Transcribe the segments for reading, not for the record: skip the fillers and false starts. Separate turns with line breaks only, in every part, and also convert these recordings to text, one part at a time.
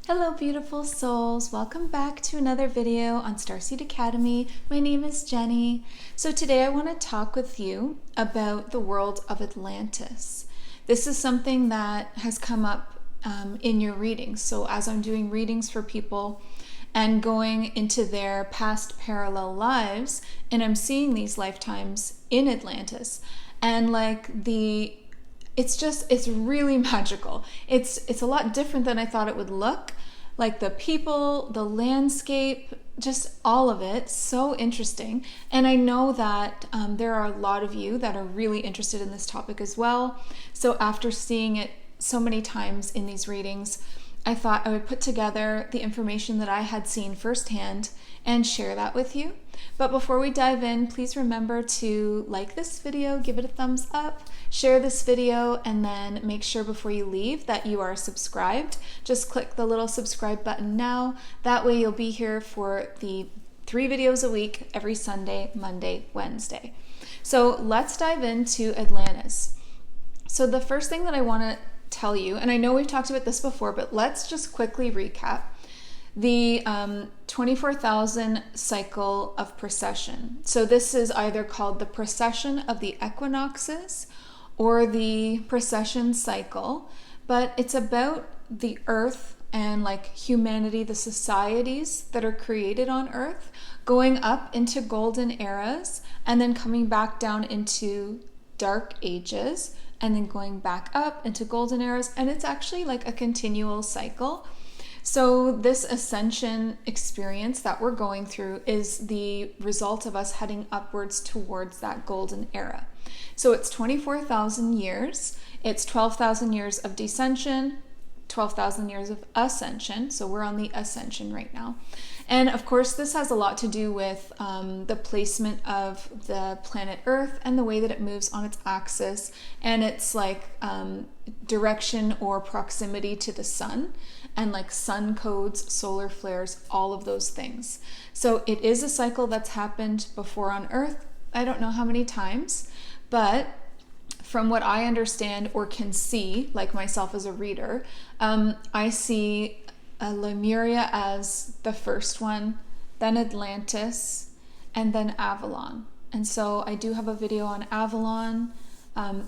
Hello beautiful souls, welcome back to another video on Starseed Academy. My name is Jenny. So today I want to talk with you about the world of Atlantis. This is something that has come up in your readings. So as I'm doing readings for people and going into their past parallel lives, and I'm seeing these lifetimes in Atlantis, and it's really magical. It's a lot different than I thought it would look. Like the people, the landscape, just all of it, so interesting. And I know that there are a lot of you that are really interested in this topic as well. So after seeing it so many times in these readings, I thought I would put together the information that I had seen firsthand and share that with you. But before we dive in, please remember to like this video, give it a thumbs up, share this video, and then make sure before you leave that you are subscribed. Just click the little subscribe button now. That way you'll be here for the 3 videos a week, every Sunday, Monday, Wednesday. So let's dive into Atlantis. So the first thing that I want to tell you, and I know we've talked about this before, but let's just quickly recap. The 24,000 cycle of precession. So this is either called the precession of the equinoxes or the precession cycle, but it's about the earth and like humanity, the societies that are created on earth, going up into golden eras and then coming back down into dark ages and then going back up into golden eras. And it's actually like a continual cycle. So this ascension experience that we're going through is the result of us heading upwards towards that golden era. So it's 24,000 years. It's 12,000 years of descension, 12,000 years of ascension. So we're on the ascension right now. And of course, this has a lot to do with the placement of the planet Earth and the way that it moves on its axis and its like direction or proximity to the sun, and like sun codes, solar flares, all of those things. So it is a cycle that's happened before on Earth. I don't know how many times, but from what I understand or can see, like myself as a reader, I see Lemuria as the first one, then Atlantis, and then Avalon. And so I do have a video on Avalon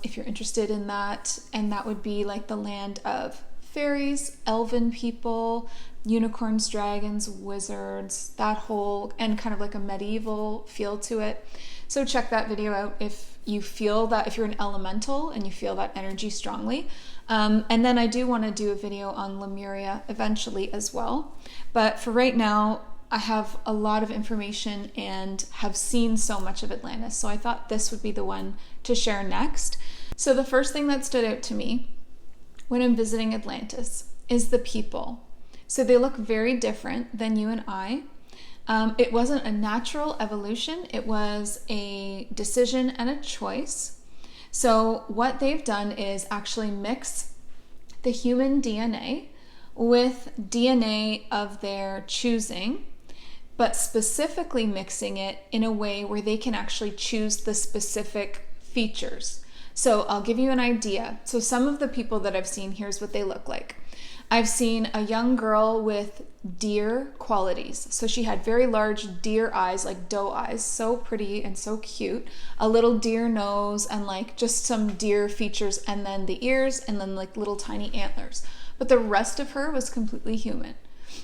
if you're interested in that, and that would be like the land of fairies, elven people, unicorns, dragons, wizards, that whole, and kind of like a medieval feel to it. So check that video out if you feel that, if you're an elemental and you feel that energy strongly. And then I do want to do a video on Lemuria eventually as well. But for right now, I have a lot of information and have seen so much of Atlantis. So I thought this would be the one to share next. So the first thing that stood out to me when I'm visiting Atlantis is the people. So they look very different than you and I. It wasn't a natural evolution. It was a decision and a choice. So what they've done is actually mix the human DNA with DNA of their choosing, but specifically mixing it in a way where they can actually choose the specific features. So I'll give you an idea. So some of the people that I've seen, here's what they look like. I've seen a young girl with deer qualities. So she had very large deer eyes, like doe eyes, so pretty and so cute. A little deer nose and like just some deer features, and then the ears, and then like little tiny antlers. But the rest of her was completely human,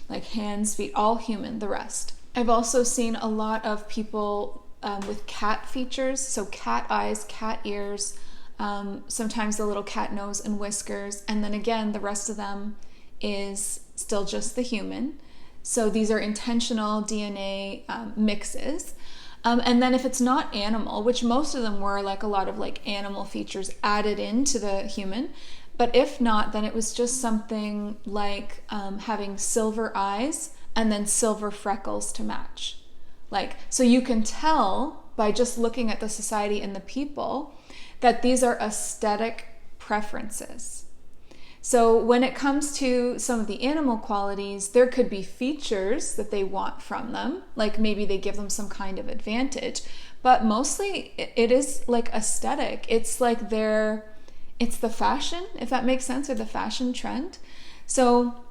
like hands, feet, all human, the rest. I've also seen a lot of people with cat features. So cat eyes, cat ears, sometimes the little cat nose and whiskers, and then again the rest of them is still just the human. So these are intentional DNA mixes. And then if it's not animal, which most of them were like a lot of like animal features added into the human, but if not, then it was just something like having silver eyes and then silver freckles to match. Like, so you can tell by just looking at the society and the people that these are aesthetic preferences. So when it comes to some of the animal qualities, there could be features that they want from them, like maybe they give them some kind of advantage, but mostly it is like aesthetic. It's like it's the fashion, if that makes sense, or the fashion trend. So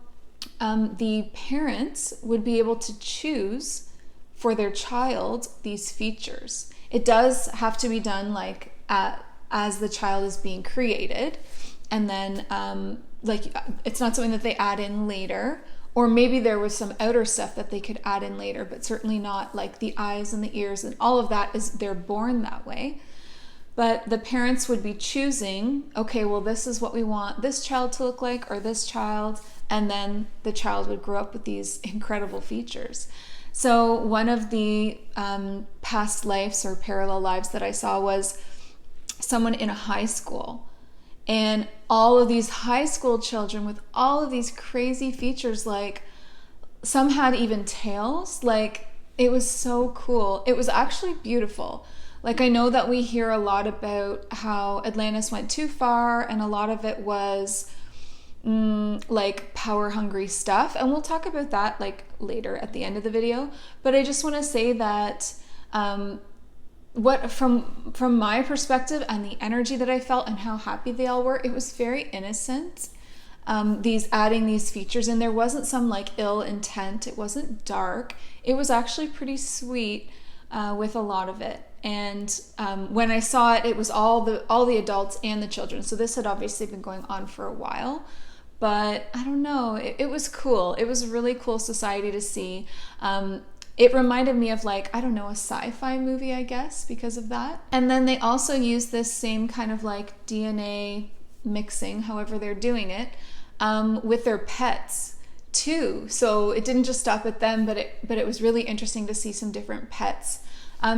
the parents would be able to choose for their child these features. It does have to be done like as the child is being created, and then like it's not something that they add in later, or maybe there was some outer stuff that they could add in later, but certainly not like the eyes and the ears and all of that is they're born that way. But the parents would be choosing, okay, well, this is what we want this child to look like, or this child, and then the child would grow up with these incredible features. So one of the past lives or parallel lives that I saw was someone in a high school, and all of these high school children with all of these crazy features, like some had even tails. Like it was so cool. It was actually beautiful. Like I know that we hear a lot about how Atlantis went too far, and a lot of it was like power hungry stuff, and we'll talk about that like later at the end of the video. But I just want to say that what from my perspective and the energy that I felt and how happy they all were, it was very innocent. These adding these features, and there wasn't some like ill intent. It wasn't dark. It was actually pretty sweet with a lot of it. And when I saw it, it was all the adults and the children. So this had obviously been going on for a while, but I don't know. It was cool. It was a really cool society to see. It reminded me of like, I don't know, a sci-fi movie, I guess, because of that. And then they also use this same kind of like DNA mixing, however they're doing it, with their pets too. So it didn't just stop at them, but it was really interesting to see some different pets.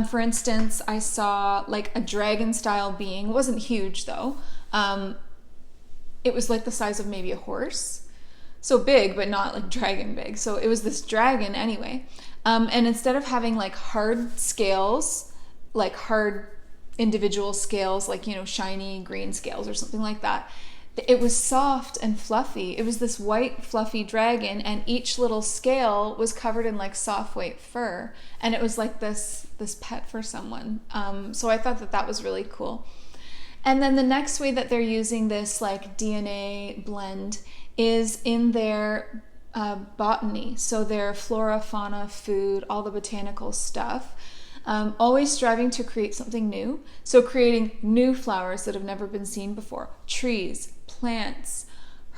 For instance, I saw like a dragon style being. It wasn't huge though. It was like the size of maybe a horse. So big, but not like dragon big. So it was this dragon anyway. And instead of having like hard scales, like hard individual scales, like, you know, shiny green scales or something like that, it was soft and fluffy. It was this white fluffy dragon, and each little scale was covered in like soft white fur, and it was like this pet for someone. So I thought that was really cool. And then the next way that they're using this like DNA blend is in their botany. So their flora, fauna, food, all the botanical stuff. Always striving to create something new. So creating new flowers that have never been seen before, trees, plants,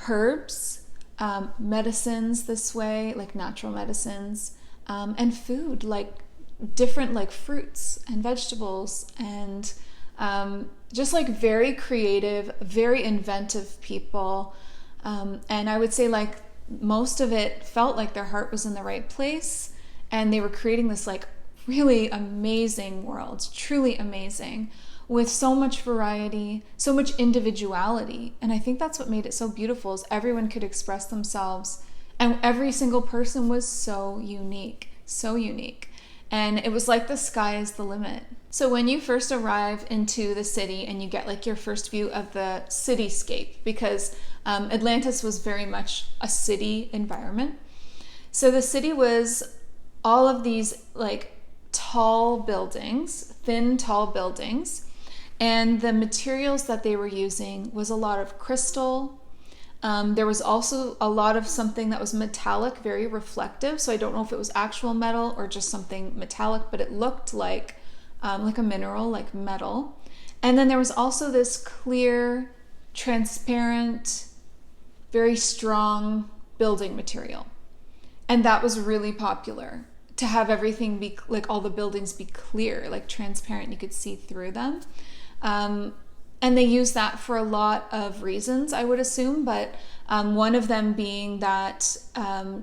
herbs, medicines this way, like natural medicines, and food, like different like fruits and vegetables, and just like very creative, very inventive people. And I would say like most of it felt like their heart was in the right place, and they were creating this like really amazing world, truly amazing, with so much variety, so much individuality. And I think that's what made it so beautiful, is everyone could express themselves, and every single person was so unique, so unique. And it was like the sky is the limit. So when you first arrive into the city and you get like your first view of the cityscape, because Atlantis was very much a city environment. So the city was all of these like tall buildings, thin, tall buildings. And the materials that they were using was a lot of crystal. There was also a lot of something that was metallic, very reflective. So I don't know if it was actual metal or just something metallic, but it looked like a mineral, like metal. And then there was also this clear, transparent, very strong building material. And that was really popular, to have everything be like, all the buildings be clear, like transparent, you could see through them. And they use that for a lot of reasons, I would assume, but one of them being that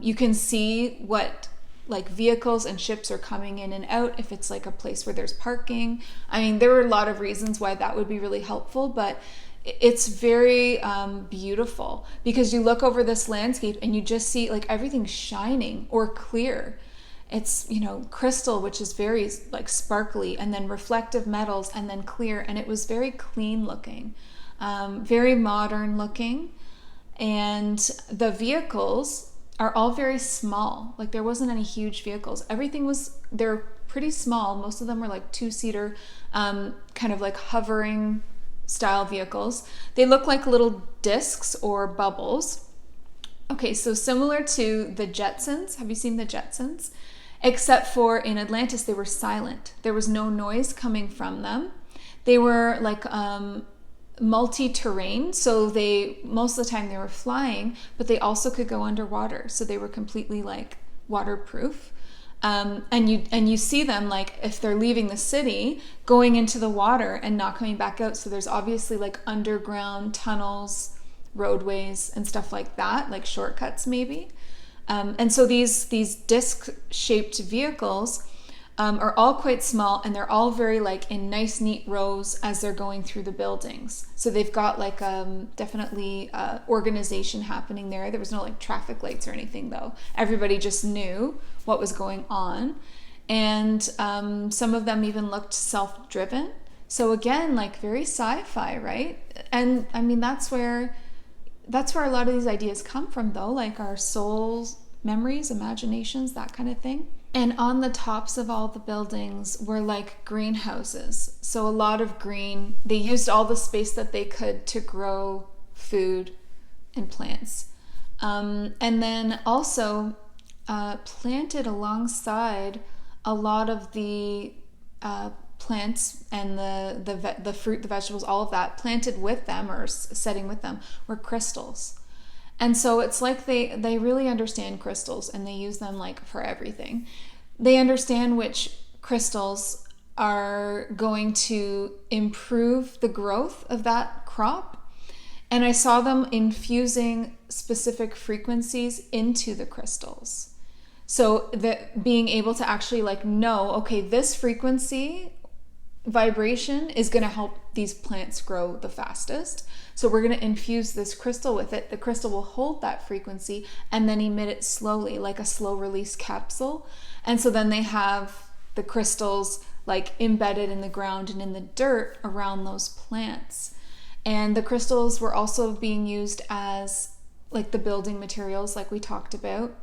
you can see what like vehicles and ships are coming in and out, if it's like a place where there's parking. I mean, there were a lot of reasons why that would be really helpful, but it's very beautiful, because you look over this landscape and you just see like everything shining or clear. It's, you know, crystal, which is very like sparkly, and then reflective metals, and then clear. And it was very clean looking, very modern looking. And the vehicles are all very small. Like there wasn't any huge vehicles. They're pretty small. Most of them were like 2-seater, kind of like hovering style vehicles. They look like little discs or bubbles. Okay, so similar to the Jetsons. Have you seen the Jetsons? Except for in Atlantis, they were silent. There was no noise coming from them. They were like multi-terrain, so they most of the time they were flying, but they also could go underwater. So they were completely like waterproof. And you see them like if they're leaving the city, going into the water and not coming back out. So there's obviously like underground tunnels, roadways, and stuff like that, like shortcuts maybe. And so these disc-shaped vehicles are all quite small, and they're all very like in nice, neat rows as they're going through the buildings. So they've got like definitely organization happening there. There was no like traffic lights or anything though. Everybody just knew what was going on. And some of them even looked self-driven. So again, like very sci-fi, right? And I mean, that's where a lot of these ideas come from though, like our souls, memories, imaginations, that kind of thing. And on the tops of all the buildings were like greenhouses. So a lot of green. They used all the space that they could to grow food and plants. And then also planted alongside a lot of the plants and the fruit, the vegetables, all of that, planted with them or setting with them were crystals. And so it's like they really understand crystals, and they use them like for everything. They understand which crystals are going to improve the growth of that crop. And I saw them infusing specific frequencies into the crystals. So that being able to actually like know, okay, this frequency vibration is going to help these plants grow the fastest. So we're going to infuse this crystal with it. The crystal will hold that frequency and then emit it slowly, like a slow release capsule. And so then they have the crystals like embedded in the ground and in the dirt around those plants. And the crystals were also being used as like the building materials, like we talked about,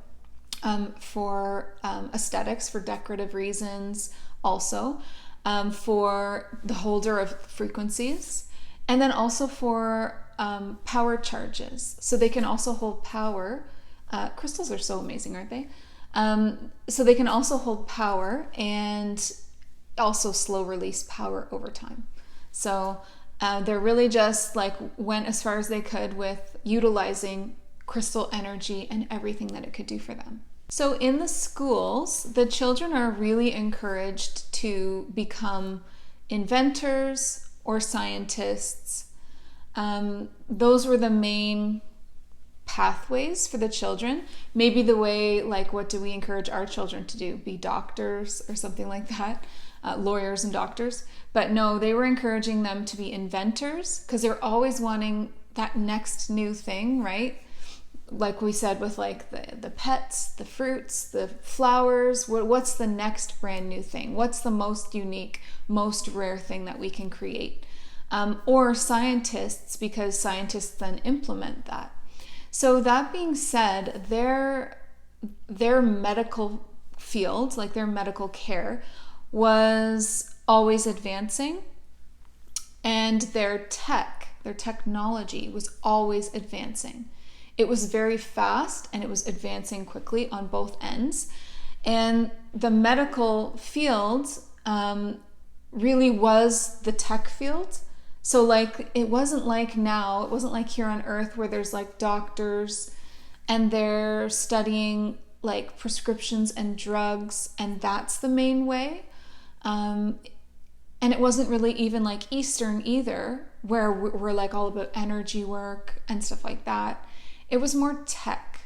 for aesthetics, for decorative reasons also. For the holder of frequencies, and then also for power charges. So they can also hold power. Crystals are so amazing, aren't they? So they can also hold power and also slow release power over time. So they're really just like went as far as they could with utilizing crystal energy and everything that it could do for them. So in the schools, the children are really encouraged to become inventors or scientists. Those were the main pathways for the children. Maybe the way, like, what do we encourage our children to do? Be doctors or something like that, lawyers and doctors. But no, they were encouraging them to be inventors because they're always wanting that next new thing, right? Like we said with like the pets, the fruits, the flowers, what's the next brand new thing? What's the most unique, most rare thing that we can create? Or scientists, because scientists then implement that. So that being said, their medical field, like their medical care, was always advancing, and their technology was always advancing. It was very fast and it was advancing quickly on both ends. And the medical field really was the tech field. So like it wasn't like now, it wasn't like here on Earth where there's like doctors and they're studying like prescriptions and drugs and that's the main way. And it wasn't really even like Eastern either, where we're like all about energy work and stuff like that. It was more tech,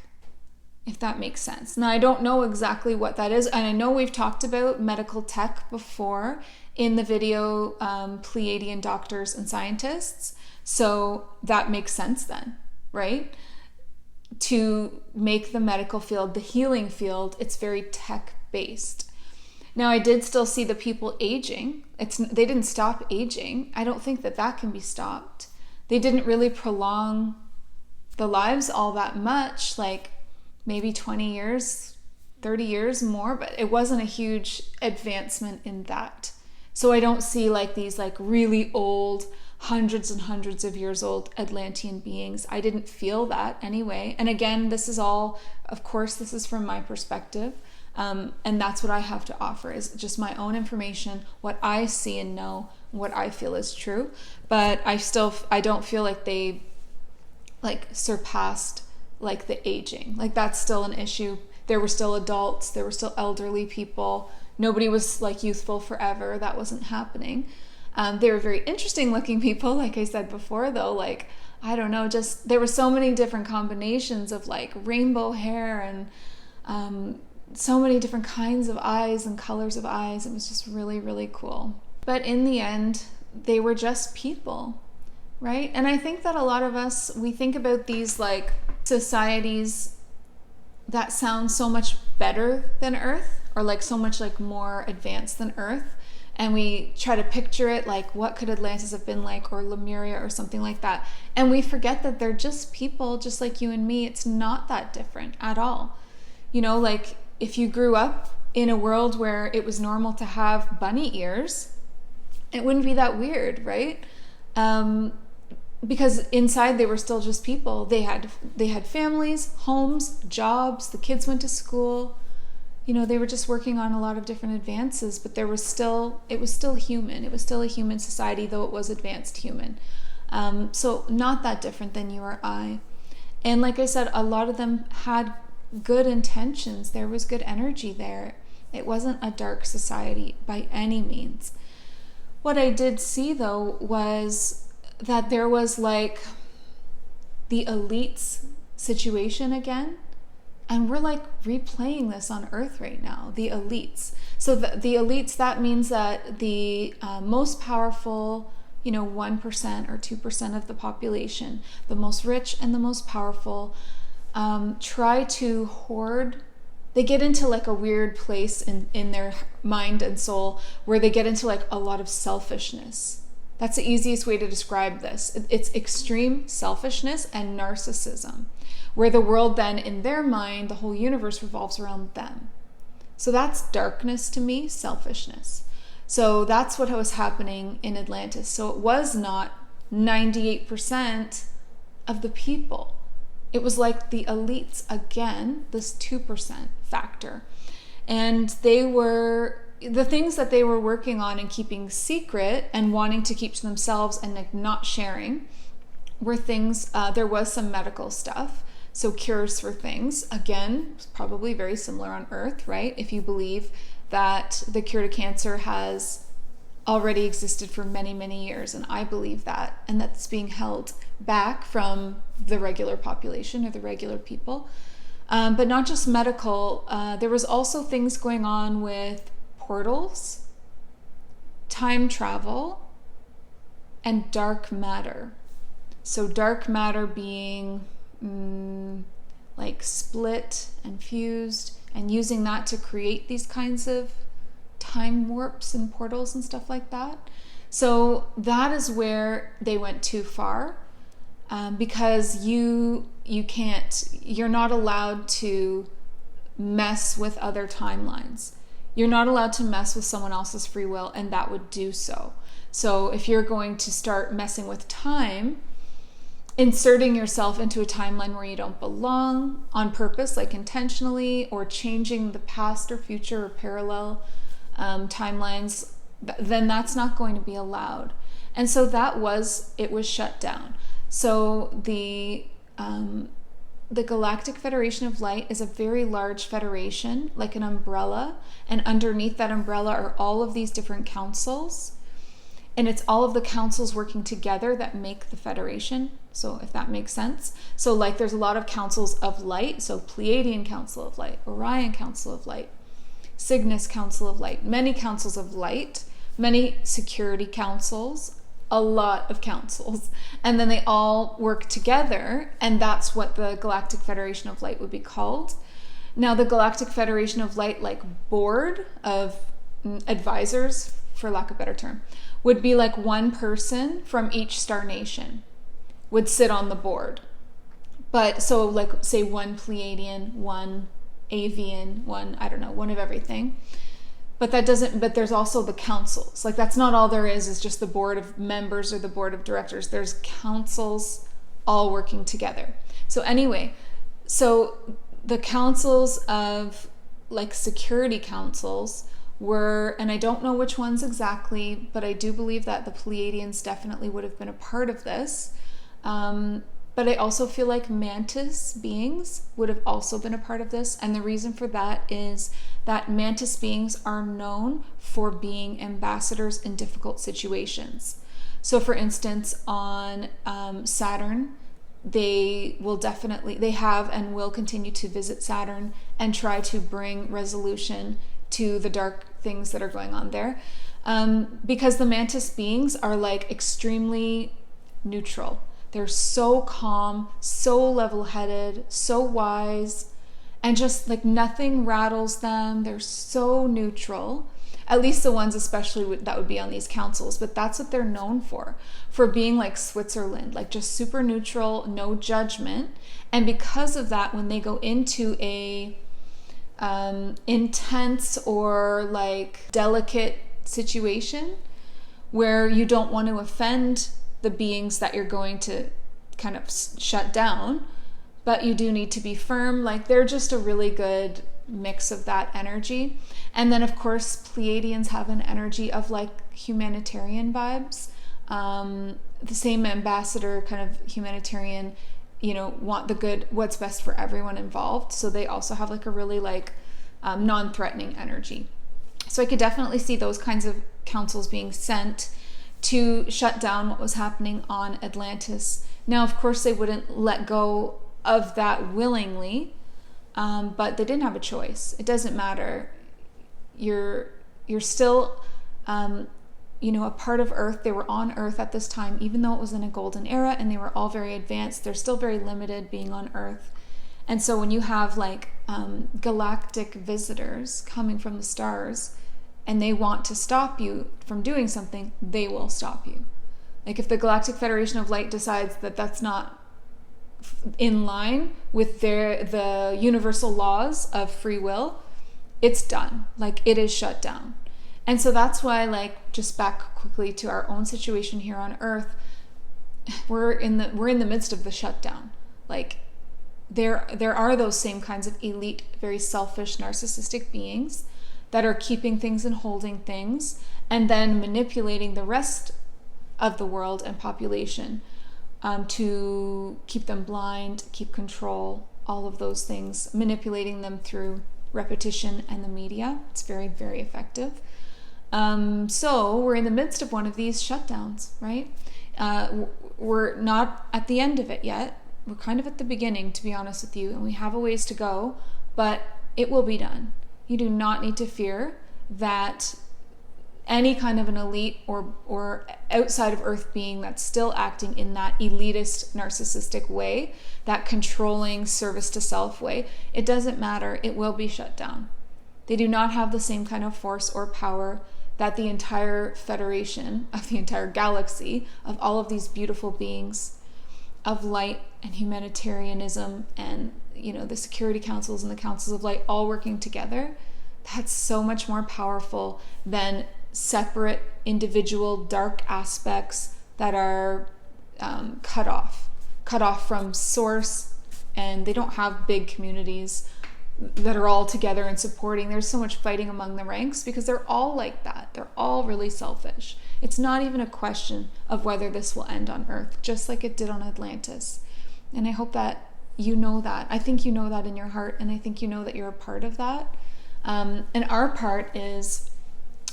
if that makes sense. Now, I don't know exactly what that is, and I know we've talked about medical tech before in the video Pleiadian doctors and scientists, so that makes sense then, right? To make the medical field, the healing field, it's very tech-based. Now, I did still see the people aging. They didn't stop aging. I don't think that can be stopped. They didn't really prolong the lives all that much, like maybe 20 years, 30 years more, but it wasn't a huge advancement in that. So I don't see like these like really old, hundreds and hundreds of years old Atlantean beings. I didn't feel that anyway. And again, this is all, of course, this is from my perspective. And that's what I have to offer, is just my own information, what I see and know, what I feel is true. But I don't feel like they like surpassed like the aging. Like that's still an issue. There were still adults, there were still elderly people. Nobody was like youthful forever. That wasn't happening. They were very interesting looking people, like I said before, though. Like, I don't know, just there were so many different combinations of like rainbow hair and so many different kinds of eyes and colors of eyes. It was just really, really cool. But in the end, they were just people, right? And I think that a lot of us, we think about these like societies that sound so much better than Earth, or like so much like more advanced than Earth. And we try to picture it like, what could Atlantis have been like, or Lemuria or something like that. And we forget that they're just people, just like you and me. It's not that different at all. You know, like if you grew up in a world where it was normal to have bunny ears, it wouldn't be that weird, right? Because inside they were still just people. They had families, homes, jobs, the kids went to school. You know, they were just working on a lot of different advances, but it was still human. It was still a human society, though it was advanced human. So not that different than you or I. And like I said, a lot of them had good intentions. There was good energy there. It wasn't a dark society by any means. What I did see, though, was that there was like the elites situation again. And we're like replaying this on Earth right now, the elites. So the elites, that means that the most powerful, 1% or 2% of the population, the most rich and the most powerful, try to hoard. They get into like a weird place in their mind and soul where they get into like a lot of selfishness. That's the easiest way to describe this. It's extreme selfishness and narcissism, where the world then, in their mind, the whole universe revolves around them. So that's darkness to me, selfishness. So that's what was happening in Atlantis. So it was not 98% of the people. It was like the elites again, this 2% factor. And the things that they were working on and keeping secret and wanting to keep to themselves and like not sharing were things, there was some medical stuff. So cures for things, again, probably very similar on Earth, right? If you believe that the cure to cancer has already existed for many, many years, and I believe that, and that's being held back from the regular population or the regular people. But not just medical, there was also things going on with portals, time travel, and dark matter. So dark matter being like split and fused, and using that to create these kinds of time warps and portals and stuff like that. So that is where they went too far, because you're not allowed to mess with other timelines. You're not allowed to mess with someone else's free will, and that would do so. So if you're going to start messing with time, inserting yourself into a timeline where you don't belong on purpose, like intentionally, or changing the past or future or parallel timelines, then that's not going to be allowed. And so it was shut down. So the Galactic Federation of Light is a very large federation, like an umbrella, and underneath that umbrella are all of these different councils. And it's all of the councils working together that make the Federation. So if that makes sense. So like there's a lot of councils of light. So Pleiadian Council of Light, Orion Council of Light, Cygnus Council of Light, many councils of light, many security councils, a lot of councils. And then they all work together. And that's what the Galactic Federation of Light would be called. Now the Galactic Federation of Light, like board of advisors, for lack of a better term, would be like one person from each star nation would sit on the board. But so like say one Pleiadian, one Avian, one, I don't know, one of everything. but there's also the councils. Like, that's not all there is just the board of members or the board of directors. There's councils all working together. So anyway, so the councils of, like, security councils were, and I don't know which ones exactly, but I do believe that the Pleiadians definitely would have been a part of this. But I also feel like mantis beings would have also been a part of this. And the reason for that is that mantis beings are known for being ambassadors in difficult situations. So for instance, on Saturn, they have and will continue to visit Saturn and try to bring resolution to the dark things that are going on there. Because the mantis beings are, like, extremely neutral. They're so calm, so level-headed, so wise, and just, like, nothing rattles them. They're so neutral. At least the ones especially that would be on these councils. But that's what they're known for being like Switzerland, like just super neutral, no judgment. And because of that, when they go into a intense or, like, delicate situation where you don't want to offend the beings that you're going to kind of shut down, but you do need to be firm, like, they're just a really good mix of that energy. And then of course Pleiadians have an energy of, like, humanitarian vibes. The same ambassador kind of humanitarian, want the good, what's best for everyone involved. So they also have, like, a really, like, non-threatening energy. So I could definitely see those kinds of councils being sent to shut down what was happening on Atlantis. Now, of course, they wouldn't let go of that willingly, but they didn't have a choice. It doesn't matter. You're still, a part of Earth. They were on Earth at this time, even though it was in a golden era and they were all very advanced. They're still very limited being on Earth. And so when you have, like, galactic visitors coming from the stars and they want to stop you from doing something, they will stop you. Like, if the Galactic Federation of Light decides that that's not in line with the universal laws of free will, it's done. Like, it is shut down. And so that's why, like, just back quickly to our own situation here on Earth, we're in the midst of the shutdown. Like, there are those same kinds of elite, very selfish, narcissistic beings that are keeping things and holding things, and then manipulating the rest of the world and population to keep them blind, keep control, all of those things, manipulating them through repetition and the media. It's very, very effective. So we're in the midst of one of these shutdowns, right? We're not at the end of it yet. We're kind of at the beginning, to be honest with you, and we have a ways to go, but it will be done. You do not need to fear that any kind of an elite or outside of Earth being that's still acting in that elitist, narcissistic way, that controlling service to self way, it doesn't matter. It will be shut down. They do not have the same kind of force or power that the entire federation of the entire galaxy of all of these beautiful beings of light and humanitarianism and, the security councils and the councils of light all working together. That's so much more powerful than separate individual dark aspects that are cut off from source, and they don't have big communities that are all together and supporting. There's so much fighting among the ranks because they're all like that. They're all really selfish. It's not even a question of whether this will end on Earth, just like it did on Atlantis. And I hope that you know that. I think you know that in your heart, and I think you know that you're a part of that. And our part is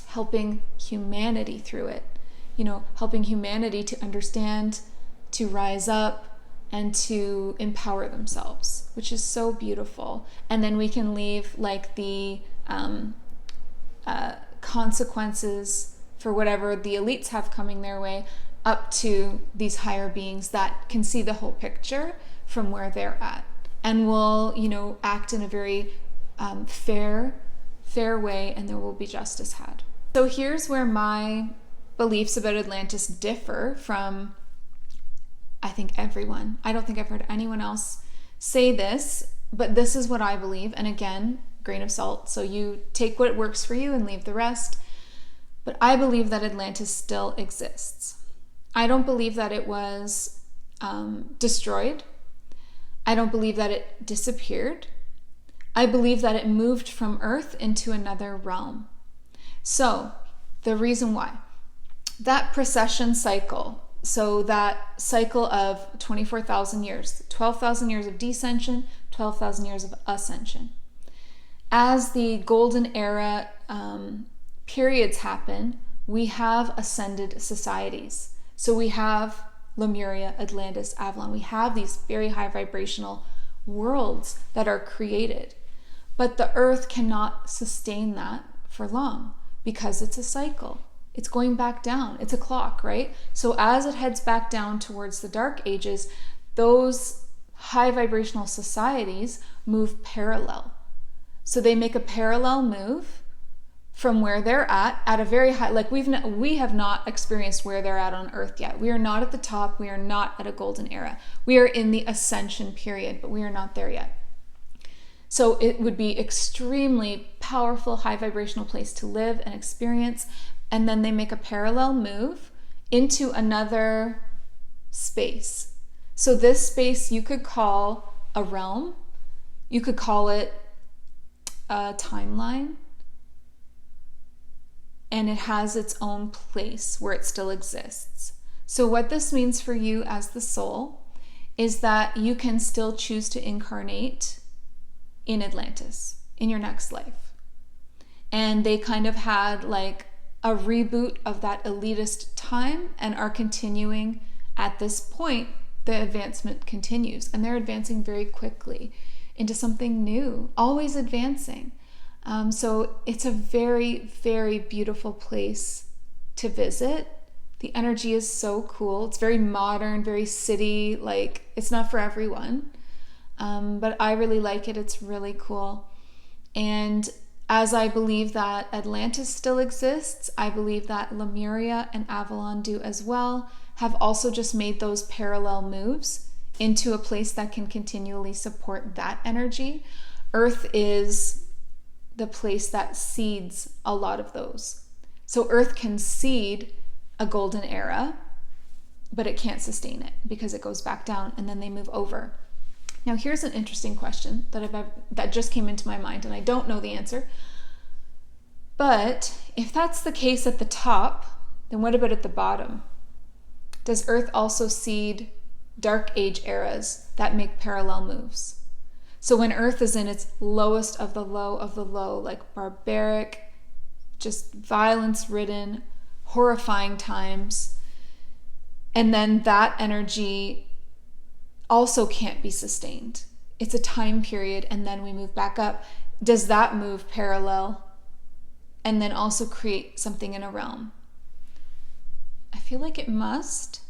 helping humanity through it. Helping humanity to understand, to rise up, and to empower themselves, which is so beautiful. And then we can leave, like, the consequences for whatever the elites have coming their way up to these higher beings that can see the whole picture from where they're at, and will, act in a very fair way, and there will be justice had. So here's where my beliefs about Atlantis differ from, I think, everyone. I don't think I've heard anyone else say this, but this is what I believe. And again, grain of salt. So you take what works for you and leave the rest. But I believe that Atlantis still exists. I don't believe that it was destroyed. I don't believe that it disappeared. I believe that it moved from Earth into another realm. So the reason why, that precession cycle, so that cycle of 24,000 years, 12,000 years of descension, 12,000 years of ascension. As the golden era periods happen, we have ascended societies. So we have Lemuria, Atlantis, Avalon. We have these very high vibrational worlds that are created. But the earth cannot sustain that for long because it's a cycle. It's going back down. It's a clock, right? So as it heads back down towards the dark ages, those high vibrational societies move parallel. So they make a parallel move from where they're at a very high, like we have not experienced where they're at on Earth yet. We are not at the top. We are not at a golden era. We are in the ascension period, but we are not there yet. So it would be extremely powerful, high vibrational place to live and experience. And then they make a parallel move into another space. So this space you could call a realm. You could call it a timeline. And it has its own place where it still exists. So what this means for you as the soul is that you can still choose to incarnate in Atlantis in your next life. And they kind of had like a reboot of that elitist time and are continuing at this point. The advancement continues and they're advancing very quickly into something new, always advancing. So it's a very, very beautiful place to visit. The energy is so cool. It's very modern, very city, like it's not for everyone. But I really like it. It's really cool. And as I believe that Atlantis still exists, I believe that Lemuria and Avalon do as well, have also just made those parallel moves into a place that can continually support that energy. Earth is the place that seeds a lot of those. So Earth can seed a golden era, but it can't sustain it because it goes back down and then they move over. Now here's an interesting question that just came into my mind and I don't know the answer. But if that's the case at the top, then what about at the bottom? Does Earth also seed dark age eras that make parallel moves? So when Earth is in its lowest of the low, like barbaric, just violence-ridden, horrifying times, and then that energy also can't be sustained. It's a time period, and then we move back up. Does that move parallel and then also create something in a realm? I feel like it must,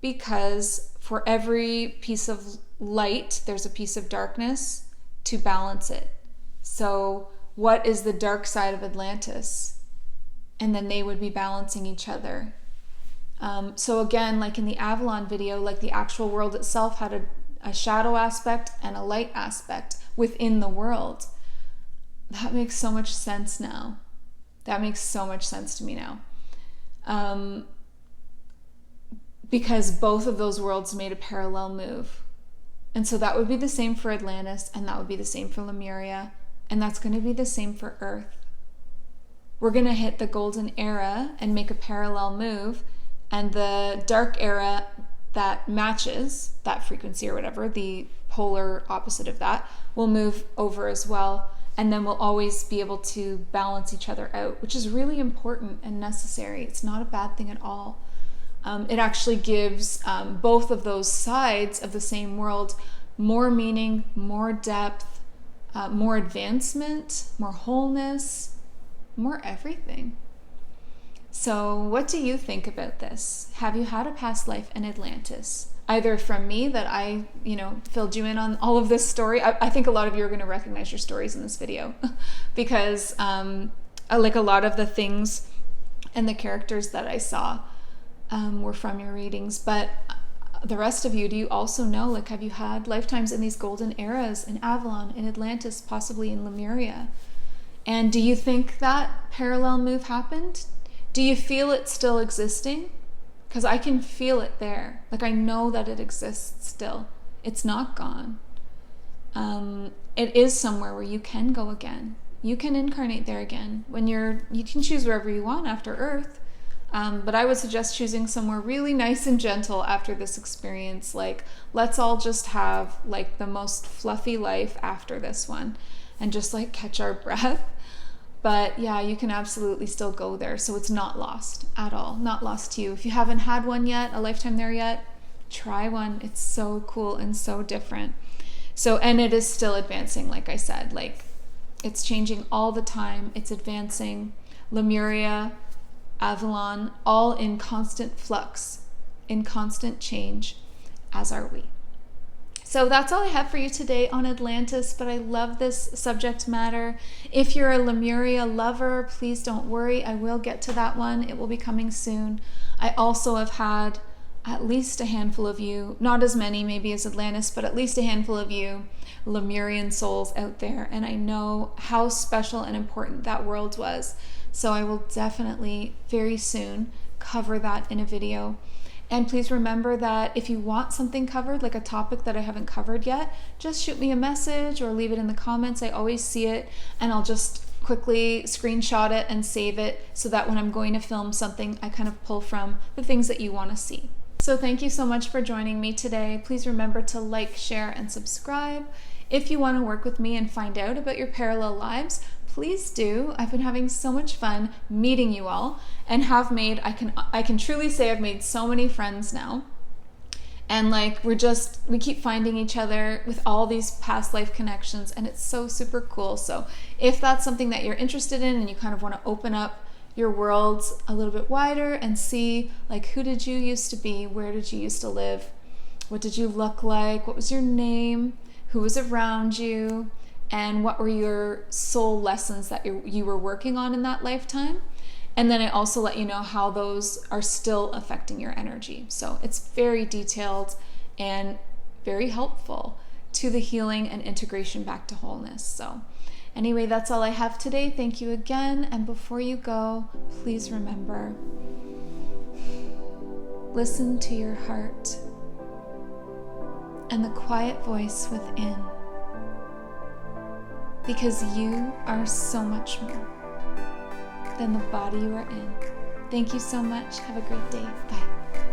because for every piece of light, there's a piece of darkness to balance it. So what is the dark side of Atlantis? And then they would be balancing each other. So again, like in the Avalon video, like the actual world itself had a shadow aspect and a light aspect within the world. That makes so much sense now. That makes so much sense to me now. Because both of those worlds made a parallel move. And so that would be the same for Atlantis, and that would be the same for Lemuria, and that's going to be the same for Earth. We're going to hit the golden era and make a parallel move, and the dark era that matches that frequency or whatever, the polar opposite of that, will move over as well, and then we'll always be able to balance each other out, which is really important and necessary. It's not a bad thing at all. It actually gives both of those sides of the same world more meaning, more depth, more advancement, more wholeness, more everything. So what do you think about this? Have you had a past life in Atlantis? Either from me, that I, filled you in on all of this story. I think a lot of you are going to recognize your stories in this video because like a lot of the things and the characters that I saw were from your readings, but the rest of you, do you also know, like, have you had lifetimes in these golden eras in Avalon, in Atlantis, possibly in Lemuria? And do you think that parallel move happened? Do you feel it still existing? Because I can feel it there. Like, I know that it exists still. It's not gone. It is somewhere where you can go again. You can incarnate there again. You can choose wherever you want after Earth. But I would suggest choosing somewhere really nice and gentle after this experience. Like, let's all just have like the most fluffy life after this one and just like catch our breath. But yeah, you can absolutely still go there. So it's not lost at all. Not lost to you. If you haven't had one yet, a lifetime there yet, try one. It's so cool and so different. So, and it is still advancing, like I said. Like, it's changing all the time. It's advancing. Lemuria, Avalon, all in constant flux, in constant change, as are we. So that's all I have for you today on Atlantis, but I love this subject matter. If you're a Lemuria lover, please don't worry. I will get to that one. It will be coming soon. I also have had at least a handful of you, not as many maybe as Atlantis, but at least a handful of you Lemurian souls out there, and I know how special and important that world was. So I will definitely very soon cover that in a video. And please remember that if you want something covered, like a topic that I haven't covered yet, just shoot me a message or leave it in the comments. I always see it, and I'll just quickly screenshot it and save it so that when I'm going to film something, I kind of pull from the things that you want to see. So thank you so much for joining me today. Please remember to like, share, and subscribe. If you want to work with me and find out about your parallel lives, please do. I've been having so much fun meeting you all, and have made, I can truly say I've made so many friends now. And like, we keep finding each other with all these past life connections, and it's so super cool. So if that's something that you're interested in and you kind of want to open up your worlds a little bit wider and see, like, who did you used to be? Where did you used to live? What did you look like? What was your name? Who was around you? And what were your soul lessons that you were working on in that lifetime? And then I also let you know how those are still affecting your energy. So it's very detailed and very helpful to the healing and integration back to wholeness. So anyway, that's all I have today. Thank you again. And before you go, please remember, listen to your heart and the quiet voice within, because you are so much more than the body you are in. Thank you so much. Have a great day. Bye.